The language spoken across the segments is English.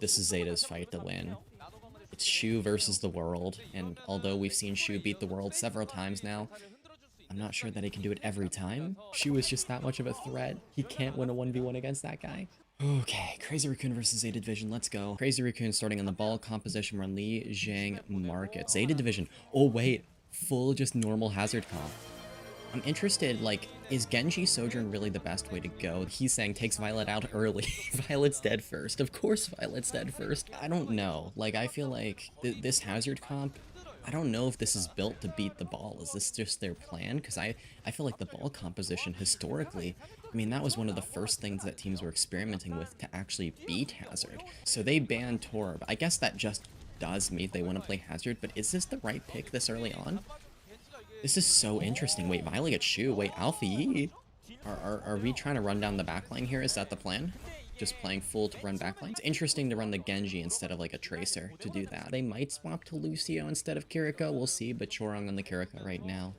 This is Zeta's fight to win. It's Shu versus the world, and although we've seen Shu beat the world several times now, I'm not sure that he can do it every time. Shu is just that much of a threat. He can't win a 1v1 against that guy. Okay, Crazy Raccoon versus Zeta Division, let's go. Crazy Raccoon starting on the ball composition run Li Zhang Market. Zeta Division, oh wait, full just normal hazard comp. I'm interested, like, is Genji Sojourn really the best way to go? He's saying takes Violet out early. Violet's dead first. Of course Violet's dead first. I don't know. Like, I feel like this hazard comp, I don't know if this is built to beat the ball. Is this just their plan? Because I feel like the ball composition historically, I mean, that was one of the first things that teams were experimenting with to actually beat Hazard. So they banned Torb. I guess that just does mean they want to play Hazard, but is this the right pick this early on? This is so interesting. Wait, Violet gets Shu. Wait, Alfie. Are we trying to run down the backline here? Is that the plan? Just playing full to run backline? It's interesting to run the Genji instead of like a Tracer to do that. They might swap to Lucio instead of Kiriko. We'll see, but Chorong on the Kiriko right now.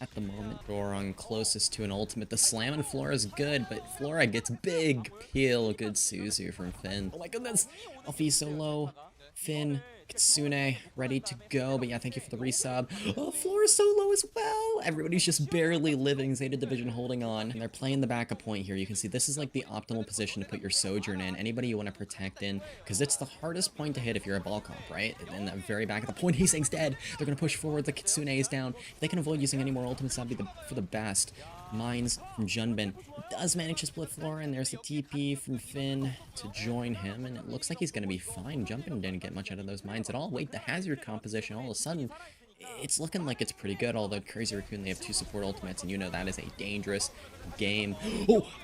At the moment, Chorong closest to an ultimate. The slam and Flora is good, but Flora gets big peel. Good Suzu from Finn. Oh my goodness. Alfie so low. Finn. Kitsune, ready to go, but yeah, thank you for the resub. Oh, Flora's so low as well! Everybody's just barely living, Zeta Division holding on. And they're playing the backup point here. You can see this is like the optimal position to put your Sojourn in, anybody you want to protect in, because it's the hardest point to hit if you're a ball comp, right? In the very back of the point, Heesang's dead. They're going to push forward, the Kitsune is down. If they can avoid using any more ultimates, that'd be for the best. Mines from Junbin does manage to split Flora, and there's the TP from Finn to join him, and it looks like he's going to be fine. Junbin didn't get much out of those mines at all. Wait, the hazard composition, all of a sudden, it's looking like it's pretty good, although Crazy Raccoon, they have 2 support ultimates, and you know that is a dangerous game.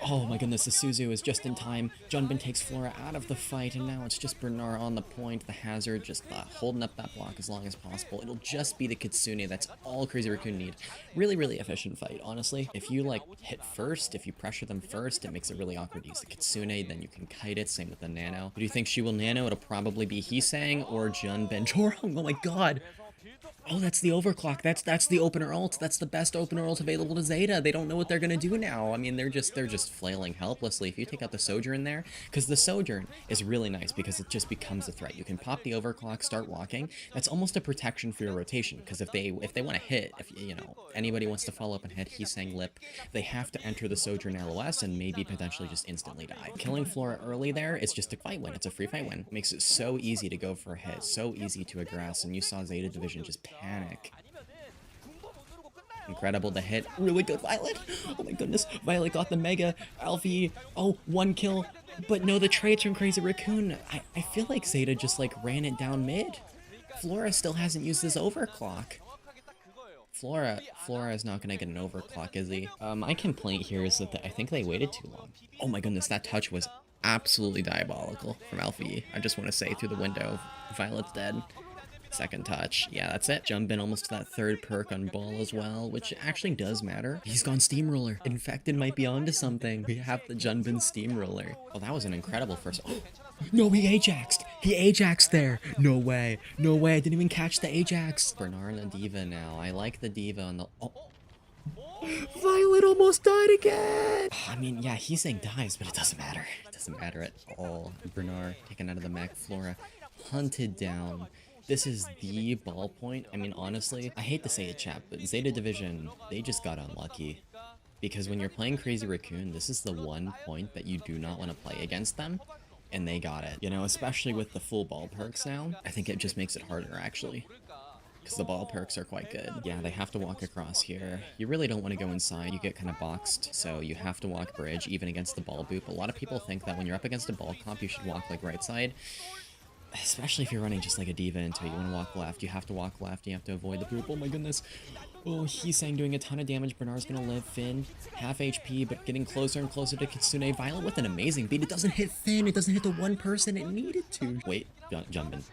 Oh my goodness, the Suzu is just in time. Junbin takes Flora out of the fight, and now it's just Bernard on the point. The hazard just holding up that block as long as possible. It'll just be the Kitsune. That's all Crazy Raccoon need. Really, really efficient fight, honestly. If you, like, hit first, if you pressure them first, it makes it really awkward to use the Kitsune, then you can kite it. Same with the Nano. Do you think she will Nano? It'll probably be Heesang or Junbin. Chorong, oh my god! Oh, that's the overclock. That's the opener ult. That's the best opener ult available to Zeta. They don't know what they're gonna do now. I mean, they're just flailing helplessly. If you take out the Sojourn there, because the Sojourn is really nice because it just becomes a threat. You can pop the overclock, start walking. That's almost a protection for your rotation. Because if they want to hit, if you know anybody wants to follow up and hit Heesang Lip, they have to enter the Sojourn LOS and maybe potentially just instantly die. Killing Flora early there is just a fight win. It's a free fight win. Makes it so easy to go for a hit, so easy to aggress, and you saw Zeta Division just panic. Incredible to hit. Really good Violet. Oh my goodness. Violet got the Mega. Alfie. Oh, 1 kill. But no, the trades from Crazy Raccoon. I feel like Zeta just like ran it down mid. Flora still hasn't used this overclock. Flora is not gonna get an overclock, is he? My complaint here is that I think they waited too long. Oh my goodness, that touch was absolutely diabolical from Alfie. I just want to say through the window, Violet's dead. Second touch. Yeah, that's it. Junbin almost to that 3rd perk on ball as well, which actually does matter. He's gone Steamroller. Infected might be onto something. We have the Junbin Steamroller. Oh, that was an incredible first. Oh, no, he Ajaxed. He Ajaxed there. No way. No way. I didn't even catch the Ajax. Bernard and the Diva now. I like the Diva on the... Oh. Violet almost died again! I mean, yeah, he's saying dies, but it doesn't matter. It doesn't matter at all. Bernard taken out of the mech. Flora hunted down. This is the ball point. I mean, honestly, I hate to say it, chat, but Zeta Division, they just got unlucky. Because when you're playing Crazy Raccoon, this is the one point that you do not want to play against them, and they got it. You know, especially with the full ball perks now, I think it just makes it harder, actually. Because the ball perks are quite good. Yeah, they have to walk across here. You really don't want to go inside. You get kind of boxed, so you have to walk bridge, even against the ball boop. A lot of people think that when you're up against a ball comp, you should walk, like, right side. Especially if you're running just like a diva into it, you want to walk left, you have to walk left, you have to avoid the poop. Oh my goodness. Oh, Heesang doing a ton of damage. Bernard's gonna live. Finn, half HP, but getting closer and closer to Kitsune. Violet with an amazing beat. It doesn't hit Finn, it doesn't hit the one person it needed to. Wait, Junbin.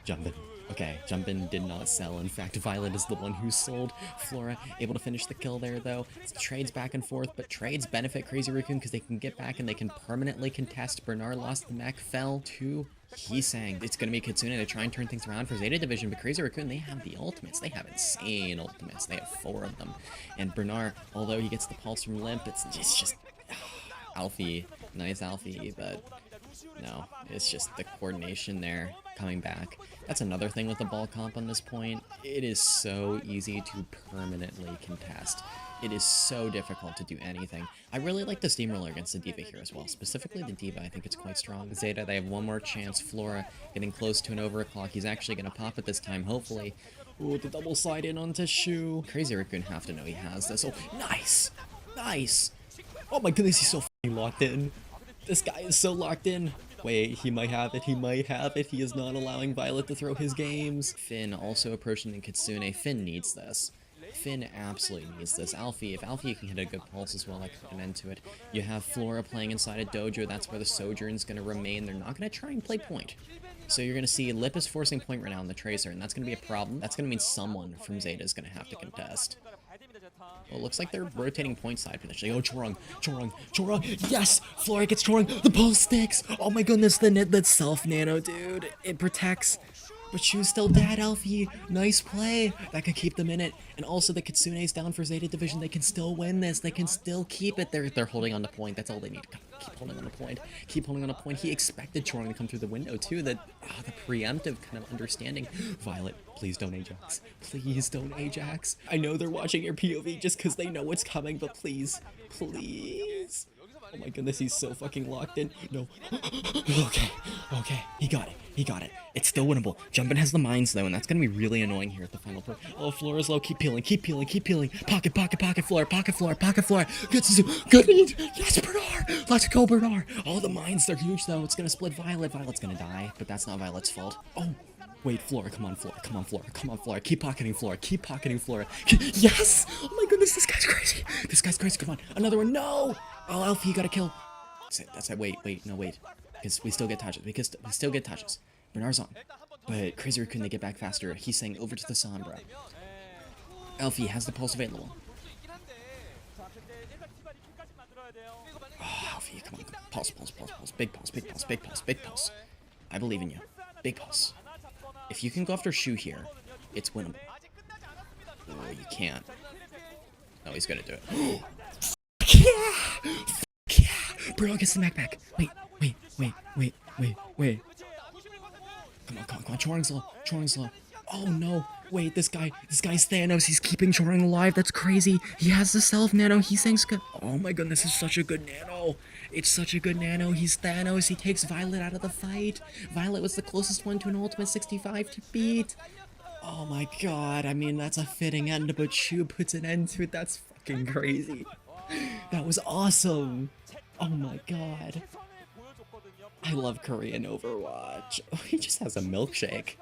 Okay, Junbin did not sell. In fact, Violet is the one who sold. Flora able to finish the kill there, though. It's trades back and forth, but trades benefit Crazy Raccoon because they can get back and they can permanently contest. Bernard lost the mech, fell to Heesang. It's going to be Kitsune to try and turn things around for Zeta Division, but Crazy Raccoon, they have the ultimates. They have insane ultimates. They have 4 of them. And Bernard, although he gets the pulse from Limp, it's just Alfie. Nice Alfie, but No, it's just the coordination there coming back. That's another thing with the ball comp on this point. It is so easy to permanently contest. It is so difficult to do anything. I really like the Steamroller against the D.Va here as well. Specifically the D.Va, I think it's quite strong. Zeta, they have one more chance. Flora getting close to an overclock. He's actually going to pop it this time, hopefully. Ooh, the double slide in onto Shu. Crazy Raccoon have to know he has this. Oh, nice! Nice! Oh my goodness, he's so f***ing locked in. This guy is so locked in. Wait, he might have it, he might have it. He is not allowing Violet to throw his games. Finn also approaching the Kitsune. Finn needs this. Finn absolutely needs this. Alfie, if Alfie can hit a good pulse as well, that could put an end to it. You have Flora playing inside a dojo. That's where the Sojourn's going to remain. They're not going to try and play point. So you're going to see Lip is forcing point right now on the Tracer, and that's going to be a problem. That's going to mean someone from Zeta is going to have to contest. Well, it looks like they're rotating point side potentially. Oh, Chorong, Chorong, Chorong. Yes! Flora gets Chorong. The pulse sticks. Oh my goodness, that self-nano, dude. It protects. But Shu's still dead, Alfie. Nice play. That could keep them in it. And also the Kitsune's down for Zeta Division. They can still win this. They can still keep it. They're holding on to point. That's all they need. Keep holding on to point. Keep holding on to point. He expected Chorong to come through the window too. The preemptive kind of understanding. Violet, please don't Ajax. Please don't Ajax. I know they're watching your POV just because they know what's coming, but please. Please. Oh my goodness, he's so fucking locked in. No. Okay. Okay. He got it. He got it. It's still winnable. Jumpin has the mines though, and that's gonna be really annoying here at the final point. Oh, Flora's low. Keep peeling. Keep peeling. Keep peeling. Pocket, pocket, pocket, Flora. Pocket, Flora. Pocket, Flora. Good to zoom. Good lead. Yes, Bernard. Let's go, Bernard. All the mines, they're huge though. It's gonna split Violet. Violet's gonna die, but that's not Violet's fault. Oh. Wait, Flora, come on, Flora, come on, Flora, come on, Flora. Keep pocketing Flora, keep pocketing Flora. Yes! Oh my goodness, this guy's crazy. This guy's crazy, come on. Another one, no! Oh, Alfie, you gotta kill. That's it, wait, no, wait. Because we still get touches, Bernard's on. But Crazy Raccoon, they get back faster. He's saying over to the Sombra. Alfie has the pulse available. Oh, Alfie, come on. Pulse. Big pulse, big pulse, big pulse, big pulse. I believe in you. Big pulse. If you can go after Shu here, it's winnable. Oh, you can't. No, he's gonna do it. Yeah! Yeah! Bro gets the Mac back. Wait. Come on. Chorong's low. Oh no. Wait, this guy's Thanos. He's keeping Chorong alive. That's crazy. He has the self nano. He's saying, oh my goodness, it's such a good nano. It's such a good nano. He's Thanos. He takes Violet out of the fight. Violet was the closest one to an ultimate 65 to beat. Oh my god. I mean, that's a fitting end, but Shu puts an end to it. That's fucking crazy. That was awesome. Oh my god. I love Korean Overwatch. Oh, he just has a milkshake.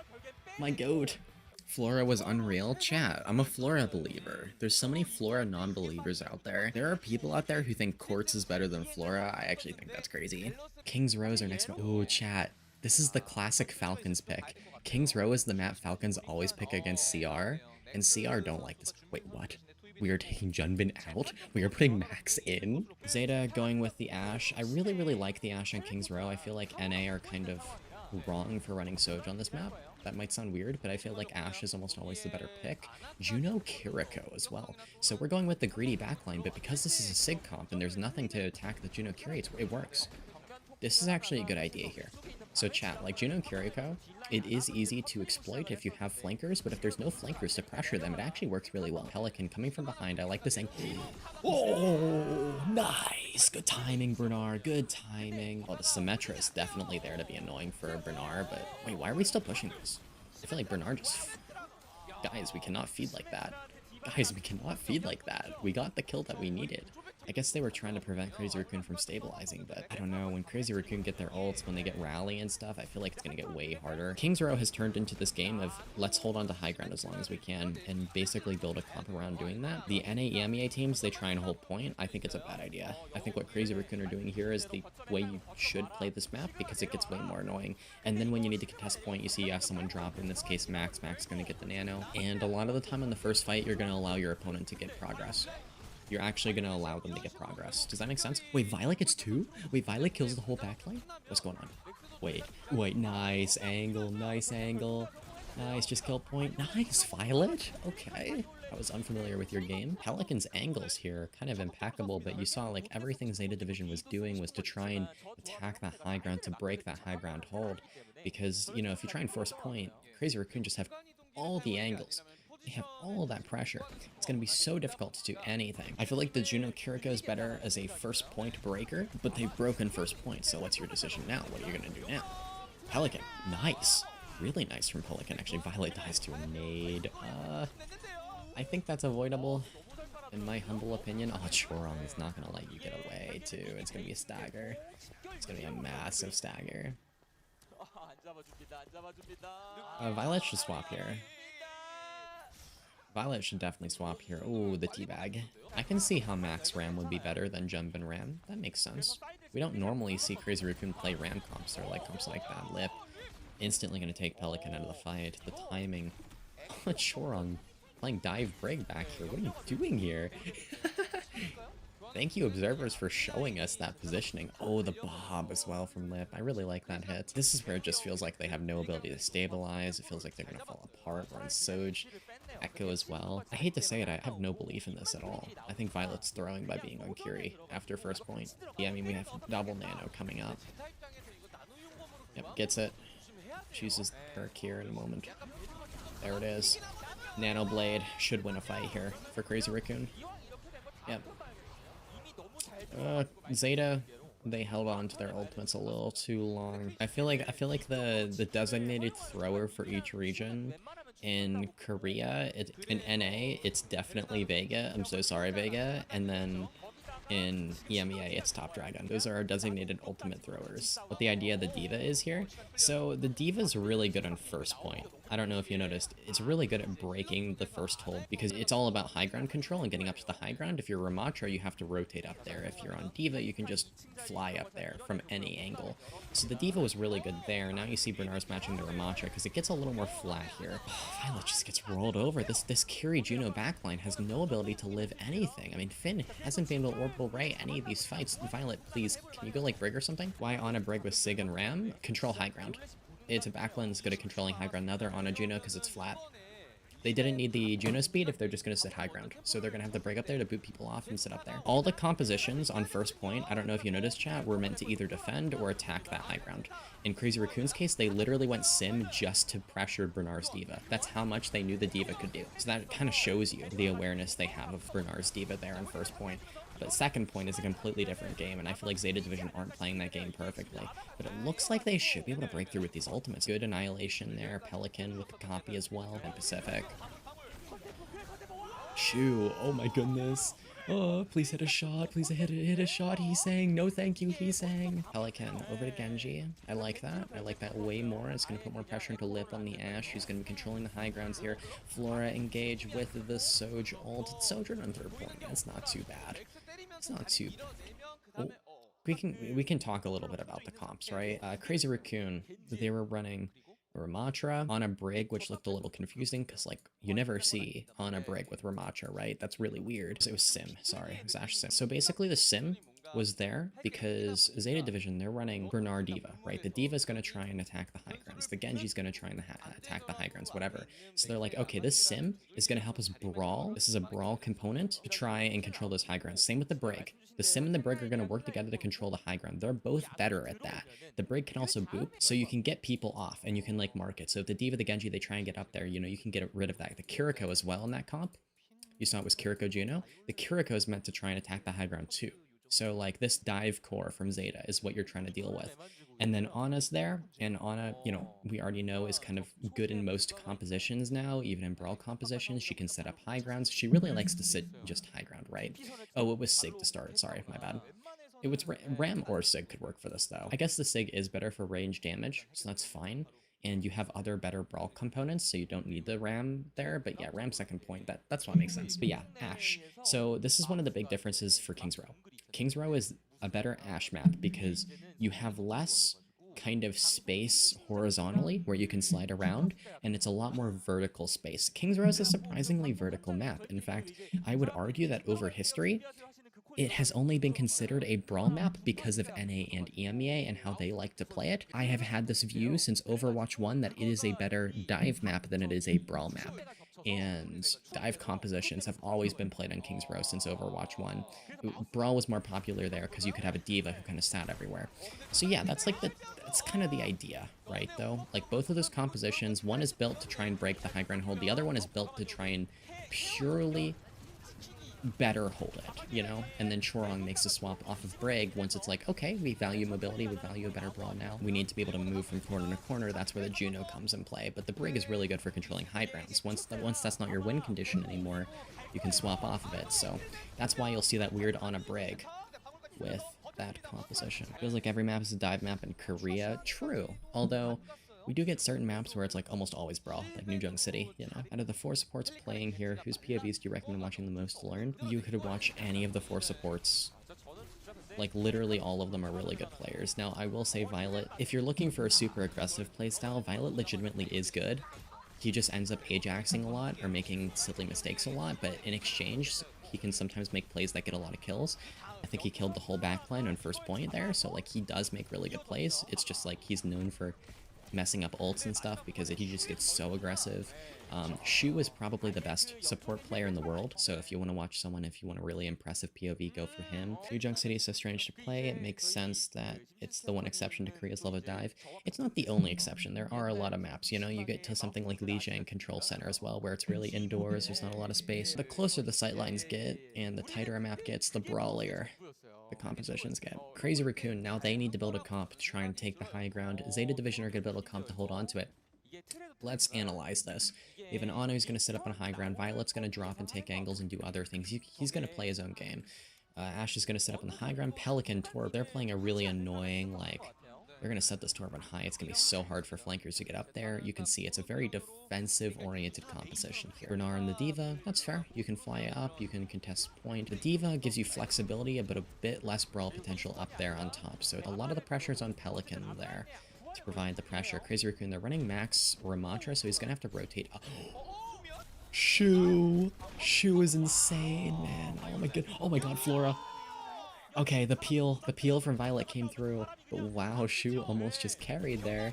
My goat. Flora was unreal. Chat, I'm a Flora believer. There's so many Flora non-believers out there. There are people out there who think Quartz is better than Flora. I actually think that's crazy. King's Row is our next one. Ooh, chat. This is the classic Falcons pick. King's Row is the map Falcons always pick against CR, and CR don't like this. Wait, what? We are taking Junbin out? We are putting Max in? Zeta going with the Ashe. I really like the Ashe on King's Row. I feel like NA are kind of wrong for running Soj on this map. That might sound weird, but I feel like Ashe is almost always the better pick. Juno Kiriko as well. So we're going with the greedy backline, but because this is a Sig comp and there's nothing to attack the Juno curates, it works. This is actually a good idea here. So chat, like Juno Kiriko, it is easy to exploit if you have flankers, but if there's no flankers to pressure them, it actually works really well. Pelican coming from behind, I like this thing. Oh, nice! Good timing, Bernard, good timing. Well, the Symmetra is definitely there to be annoying for Bernard, but wait, why are we still pushing this? I feel like Bernard just... Guys, we cannot feed like that. Guys, we cannot feed like that. We got the kill that we needed. I guess they were trying to prevent Crazy Raccoon from stabilizing, but I don't know, when Crazy Raccoon get their ults, when they get rally and stuff, I feel like it's gonna get way harder. King's Row has turned into this game of let's hold on to high ground as long as we can and basically build a comp around doing that. The NA EMEA teams, they try and hold point. I think it's a bad idea. I think what Crazy Raccoon are doing here is the way you should play this map because it gets way more annoying. And then when you need to contest point, you see you have someone drop, in this case Max. Max is gonna get the nano. And a lot of the time in the first fight, you're gonna allow your opponent to get progress. You're actually going to allow them to get progress. Does that make sense? Wait, Violet gets 2? Wait, Violet kills the whole backline? What's going on? Wait, nice angle, nice angle. Nice, just kill point. Nice, Violet. Okay. I was unfamiliar with your game. Pelican's angles here, kind of impeccable, but you saw like everything Zeta Division was doing was to try and attack that high ground, to break that high ground hold. Because, you know, if you try and force point, Crazy Raccoon just have all the angles. They have all that pressure. It's going to be so difficult to do anything. I feel like the Juno Kiriko is better as a first point breaker, but they've broken first point, so what's your decision now? What are you going to do now? Pelican, nice. Really nice from Pelican. Actually, Violet dies to a nade. I think that's avoidable, in my humble opinion. Oh, Chorong is not going to let you get away, too. It's going to be a stagger. It's going to be a massive stagger. Violet should swap here. Violet should definitely swap here. Ooh, the teabag. I can see how Max Ram would be better than Jump and Ram. That makes sense. We don't normally see Crazy Raccoon play Ram comps or like comps like that. Lip. Instantly going to take Pelican out of the fight. The timing. Chorong playing dive break back here. What are you doing here? Thank you, observers, for showing us that positioning. Oh, the bob as well from Lip. I really like that hit. This is where it just feels like they have no ability to stabilize. It feels like they're going to fall apart. We're in Soj. Echo as well. I hate to say it, I have no belief in this at all. I think Violet's throwing by being on Kiri after first point. Yeah, I mean, we have double nano coming up. Yep, gets it. Chooses the perk here in a moment. There it is. Nano Blade should win a fight here for Crazy Raccoon. Yep. Zeta, they held on to their ultimates a little too long. I feel like the designated thrower for each region in Korea, in NA, it's definitely Vega. I'm so sorry, Vega. And then in EMEA, it's Top Dragon. Those are our designated ultimate throwers. What the idea of the Diva is here. So the Diva's really good on first point. I don't know if you noticed, it's really good at breaking the first hold because it's all about high ground control and getting up to the high ground. If you're Ramatra, you have to rotate up there. If you're on Diva, you can just fly up there from any angle. So the Diva was really good there. Now you see Bernard's matching the Ramatra because it gets a little more flat here. Oh, Violet just gets rolled over. This Kiri Juno backline has no ability to live anything. I mean, Finn hasn't been able to orbital ray any of these fights. Violet, please, can you go like Brig or something? Why on a Brig with Sig and Ram? Control high ground. It's a backline that's good at controlling high ground. Now they're on a Juno because it's flat. They didn't need the Juno speed if they're just going to sit high ground. So they're going to have to break up there to boot people off and sit up there. All the compositions on first point, I don't know if you noticed, chat, were meant to either defend or attack that high ground. In Crazy Raccoon's case, they literally went sim just to pressure Bernard's Diva. That's how much they knew the Diva could do. So that kind of shows you the awareness they have of Bernard's Diva there on first point. But second point is a completely different game, and I feel like Zeta Division aren't playing that game perfectly. But it looks like they should be able to break through with these ultimates. Good Annihilation there, Pelican with the copy as well, and Pacific. Shoo, oh my goodness. Oh, please hit a shot, please hit a shot, he's saying. No thank you, he's saying. Pelican, over to Genji. I like that way more. It's going to put more pressure into Lip on the Ashe. She's going to be controlling the high grounds here. Flora engage with the Soj ult. Sojourn on third point. That's not too bad. It's not too bad. Oh, we can talk a little bit about the comps, right? Crazy Raccoon, they were running Ramatra on a Brig, which looked a little confusing because, like, you never see on a Brig with Ramatra, right? That's really weird. So it was Sim, sorry, it was Ashe Sim. So basically the Sim was there because Zeta Division, they're running Bernard Diva, right? The Diva's going to try and attack the high grounds. The Genji's going to try and attack the high grounds, whatever. So they're like, okay, this Sim is going to help us brawl. This is a brawl component to try and control those high grounds. Same with the Brig. The Sim and the Brig are going to work together to control the high ground. They're both better at that. The Brig can also boop, so you can get people off and you can like mark it. So if the Diva, the Genji, they try and get up there, you know, you can get rid of that. The Kiriko as well in that comp. You saw it was Kiriko Juno. The Kiriko is meant to try and attack the high ground too. So like this dive core from Zeta is what you're trying to deal with. And then Ana's there, and Ana, you know, we already know is kind of good in most compositions now, even in brawl compositions. She can set up high grounds. She really likes to sit just high ground, right? Oh, it was Sig to start. Sorry, my bad. It was Ram or Sig could work for this though. I guess the Sig is better for range damage, so that's fine. And you have other better brawl components, so you don't need the Ram there. But yeah, Ram second point, that's what makes sense. But yeah, Ashe. So this is one of the big differences for King's Row. King's Row is a better Ashe map because you have less kind of space horizontally where you can slide around, and it's a lot more vertical space. King's Row is a surprisingly vertical map. In fact, I would argue that over history, it has only been considered a brawl map because of NA and EMEA and how they like to play it. I have had this view since Overwatch 1 that it is a better dive map than it is a brawl map. And dive compositions have always been played on King's Row since Overwatch 1. Brawl was more popular there because you could have a diva who kind of sat everywhere. So yeah, that's kind of the idea, right, though? Like, both of those compositions, one is built to try and break the high ground hold, the other one is built to try and purely better hold it, you know? And then Chorong makes a swap off of Brig once it's like, okay, we value mobility, we value a better brawl now. We need to be able to move from corner to corner. That's where the Juno comes in play. But the Brig is really good for controlling high grounds. Once that's not your win condition anymore, you can swap off of it. So that's why you'll see that weird on a Brig with that composition. Feels like every map is a dive map in Korea. True. Although we do get certain maps where it's like almost always brawl, like New Jung City, you know? Out of the 4 supports playing here, whose POVs do you recommend watching the most to learn? You could watch any of the 4 supports. Like, literally all of them are really good players. Now, I will say Violet, if you're looking for a super aggressive playstyle, Violet legitimately is good. He just ends up Ajaxing a lot or making silly mistakes a lot, but in exchange, he can sometimes make plays that get a lot of kills. I think he killed the whole backline on first point there, so like he does make really good plays. It's just like he's known for messing up ults and stuff because he just gets so aggressive. Shu is probably the best support player in the world, so if you want to watch someone, if you want a really impressive POV, go for him. New Junk City is so strange to play. It makes sense that it's the one exception to Korea's love of dive. It's not the only exception. There are a lot of maps, you know, you get to something like Lijiang Control Center as well, where it's really indoors, there's not a lot of space. The closer the sightlines get and the tighter a map gets, the brawlier the compositions get. Crazy Raccoon, now they need to build a comp to try and take the high ground. Zeta Division are going to build a comp to hold on to it. Let's analyze this. We have an Ana who's going to sit up on high ground. Violet's going to drop and take angles and do other things. He's going to play his own game. Ash is going to sit up on the high ground. Pelican, Torb, they're playing a really annoying, like, they're going to set this Torb on high. It's going to be so hard for flankers to get up there. You can see it's a very defensive-oriented composition here. Bernard and the Diva, that's fair. You can fly up, you can contest point. The Diva gives you flexibility, but a bit less brawl potential up there on top. So a lot of the pressure's on Pelican there to provide the pressure. Crazy Raccoon, they're running Max Ramatra, so he's going to have to rotate up. Shu is insane, man. Oh my god, Flora. Okay, the peel from Violet came through, but wow, Shu almost just carried there.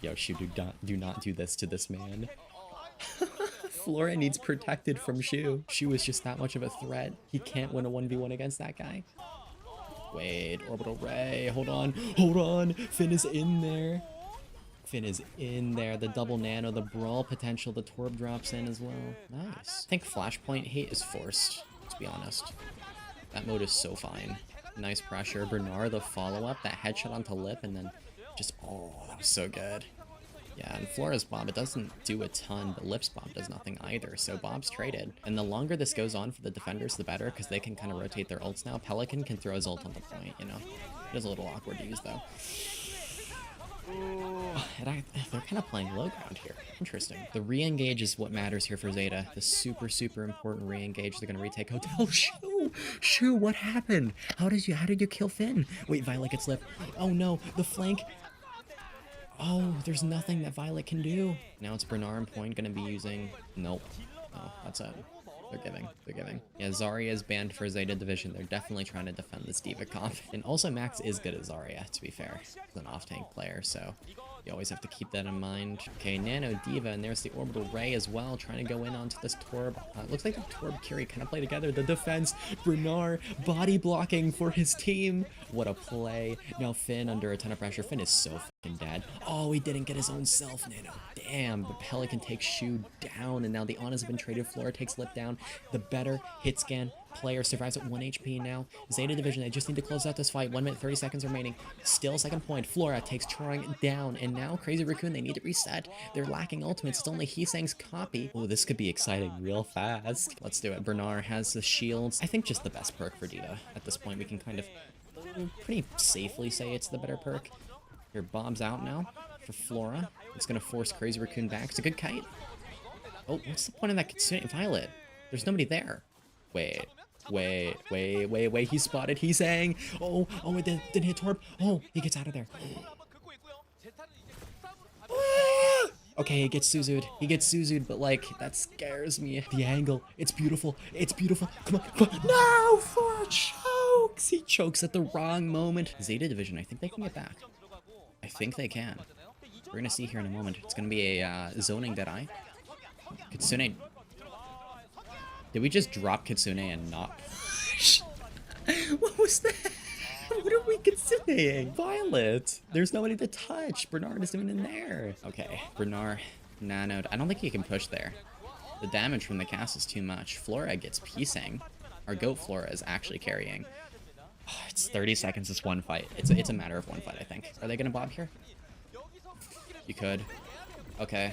Yo, Shu, do not do this to this man. Flora needs protected from Shu. Shu is just that much of a threat. He can't win a 1v1 against that guy. Wait, Orbital Ray, hold on. Finn is in there. The double nano, the brawl potential, the Torb drops in as well. Nice. I think Flashpoint hate is forced, to be honest. That mode is so fine. Nice pressure. Bernard, the follow-up, that headshot onto Lip, and then just, oh, that was so good. Yeah, and Flora's Bob, it doesn't do a ton, but Lip's Bob does nothing either, so Bob's traded. And the longer this goes on for the defenders, the better, because they can kind of rotate their ults now. Pelican can throw his ult on the point, you know? It is a little awkward to use, though. They're kind of playing low ground here. Interesting. The re-engage is what matters here for Zeta. The super, super important re-engage. They're going to retake Hotel. Shu, what happened? How did you kill Finn? Wait, Violet gets left. Oh no, the flank. Oh, there's nothing that Violet can do. Now it's Bernard point going to be using. Nope. Oh, that's it. They're giving. Yeah, Zarya is banned for Zeta Division. They're definitely trying to defend this Diva comp. And also Max is good at Zarya, to be fair. He's an off-tank player, so you always have to keep that in mind. Okay, Nano, Diva, and there's the Orbital Ray as well, trying to go in onto this Torb. Looks like the Torb Curie kind of play together. The defense, Bernard, body blocking for his team. What a play. Now Finn under a ton of pressure. Finn is so fucking dead. Oh, he didn't get his own self, Nano. Damn, but Pelican takes Shu down, and now the Anas have been traded. Flora takes Lip down. The better hit scan player survives at 1 HP now. Zeta Division, they just need to close out this fight. 1 minute, 30 seconds remaining. Still second point. Flora takes Chorong down, and now Crazy Raccoon, they need to reset. They're lacking ultimates. It's only Heesang's copy. Oh, this could be exciting real fast. Let's do it. Bernard has the shields. I think just the best perk for Diva. At this point, we can kind of pretty safely say it's the better perk. Your Bob's out now for Flora. It's going to force Crazy Raccoon back. It's a good kite. Oh, what's the point of that Violet? There's nobody there. Wait. He spotted Heesang. Oh, it didn't hit Torb. Oh, he gets out of there. Okay, he gets Suzu'd. He gets Suzu'd, but like, that scares me. The angle. It's beautiful. It's beautiful. Come on, come on. No! Flora chokes! He chokes at the wrong moment. Zeta Division, I think they can get back. I think they can. We're gonna see here in a moment. It's gonna be a zoning Deadeye. Kitsune. Did we just drop Kitsune and not push? What was that? What are we Kitsuneing? Violet. There's nobody to touch. Bernard isn't even in there. Okay, Bernard nanoed. I don't think he can push there. The damage from the cast is too much. Flora gets piecing. Our goat Flora is actually carrying. Oh, it's 30 seconds. It's one fight. It's a matter of one fight, I think. Are they gonna bob here? You could. Okay.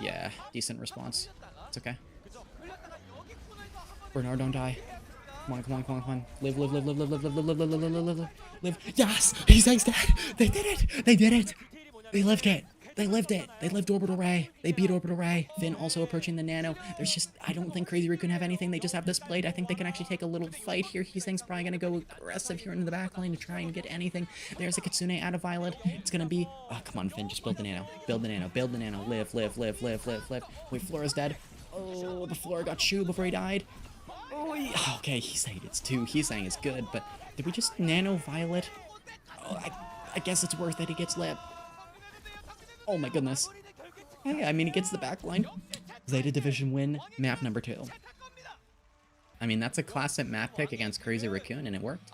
Yeah. Decent response. It's okay. Bernard, don't die. Come on, come on, come on, come on. Live, live, live, live, live, live, live, live, live, live, live, live, live, live, live. Yes! He's dead! They did it! They did it! They lived it! They lived it! They lived Orbital Ray! They beat Orbital Ray! Finn also approaching the Nano. There's just, I don't think Crazy Raccoon have anything. They just have this plate. I think they can actually take a little fight here. He's probably gonna go aggressive here into the back lane to try and get anything. There's a Kitsune out of Violet. It's gonna be, oh, come on, Finn, just build the Nano. Build the Nano. Build the Nano. Live, live, live, live, live, live. Wait, Flora's dead. Oh, the Flora got Shu before he died. Oh, okay, he's saying it's two. He's saying it's good, but did we just nano Violet? Oh, I guess it's worth it. He gets lip. Oh my goodness. Hey, I mean, he gets the backline. Zeta Division win, map number 2. I mean, that's a classic map pick against Crazy Raccoon, and it worked.